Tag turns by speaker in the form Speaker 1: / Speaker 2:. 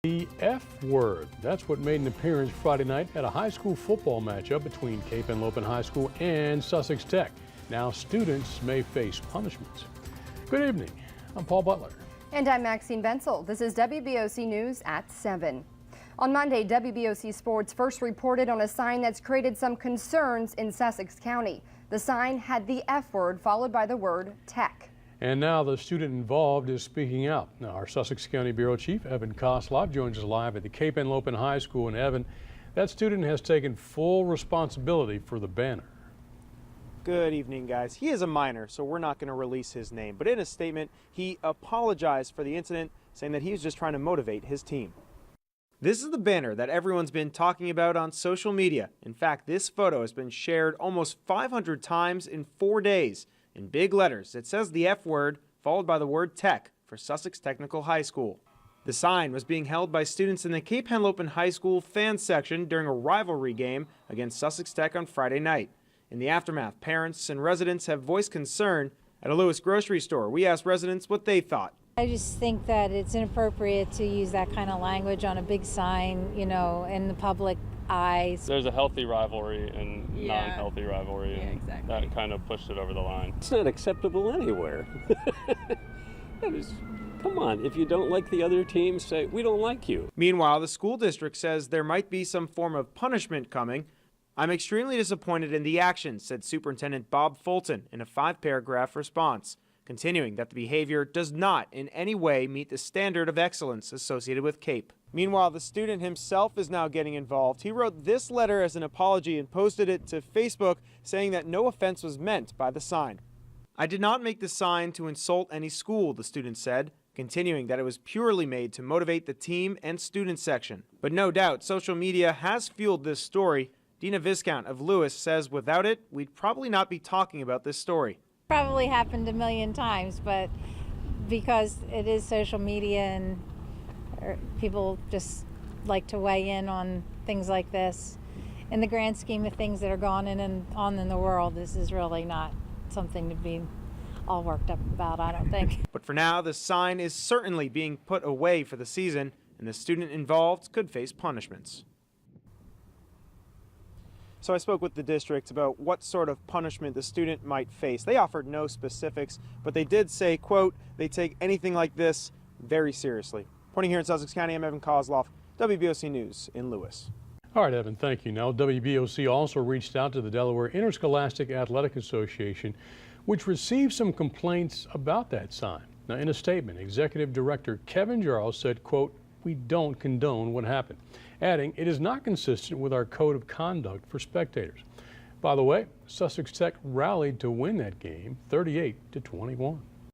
Speaker 1: The F word, that's what made an appearance Friday night at a high school football matchup between Cape Henlopen High School and Sussex Tech. Now students may face punishments. Good evening, I'm Paul Butler.
Speaker 2: And I'm Maxine Bensel. This is WBOC News at 7. On Monday, WBOC Sports first reported on a sign that's created some concerns in Sussex County. The sign had the F word followed by the word tech. And now the student involved is speaking out. Now, our Sussex County Bureau Chief, Evan Koslov, joins us live at the Cape Henlopen High School. And Evan, that student has taken full responsibility for the banner.
Speaker 3: Good evening, guys. He is a minor, so we're not going to release his name. But in a statement, he apologized for the incident, saying that he was just trying to motivate his team. This is the banner that everyone's been talking about on social media. In fact, this photo has been shared almost 500 times in 4 days. In big letters, it says the F word, followed by the word tech for Sussex Technical High School. The sign was being held by students in the Cape Henlopen High School fan section during a rivalry game against Sussex Tech on Friday night. In the aftermath, parents and residents have voiced concern. At a Lewis grocery store, we asked residents what they thought.
Speaker 4: I just think that it's inappropriate to use that kind of language on a big sign, you know, in the public eyes.
Speaker 5: There's a healthy rivalry and non-healthy rivalry, and that kind of pushed it over the line.
Speaker 6: It's not acceptable anywhere. Come on, if you don't like the other team, say, we don't like you.
Speaker 3: Meanwhile, the school district says there might be some form of punishment coming. I'm extremely disappointed in the action, said Superintendent Bob Fulton in a 5-paragraph response, continuing that the behavior does not in any way meet the standard of excellence associated with Cape. Meanwhile, the student himself is now getting involved. He wrote this letter as an apology and posted it to Facebook, saying that no offense was meant by the sign. I did not make the sign to insult any school, the student said, continuing that it was purely made to motivate the team and student section. But no doubt, social media has fueled this story. Dina Viscount of Lewis says without it, we'd probably not be talking about this story.
Speaker 4: Probably happened a million times, but because it is social media and people just like to weigh in on things like this, in the grand scheme of things that are going on in the world, this is really not something to be all worked up about, I don't think.
Speaker 3: But for now, the sign is certainly being put away for the season, and the student involved could face punishments. So I spoke with the district about what sort of punishment the student might face. They offered no specifics, but they did say, quote, they take anything like this very seriously. Reporting here in Sussex County, I'm Evan Kozloff, WBOC News in Lewis.
Speaker 1: All right, Evan, thank you. Now, WBOC also reached out to the Delaware Interscholastic Athletic Association, which received some complaints about that sign. Now, in a statement, Executive Director Kevin Jarl said, quote, we don't condone what happened, adding it is not consistent with our code of conduct for spectators. By the way, Sussex Tech rallied to win that game 38-21.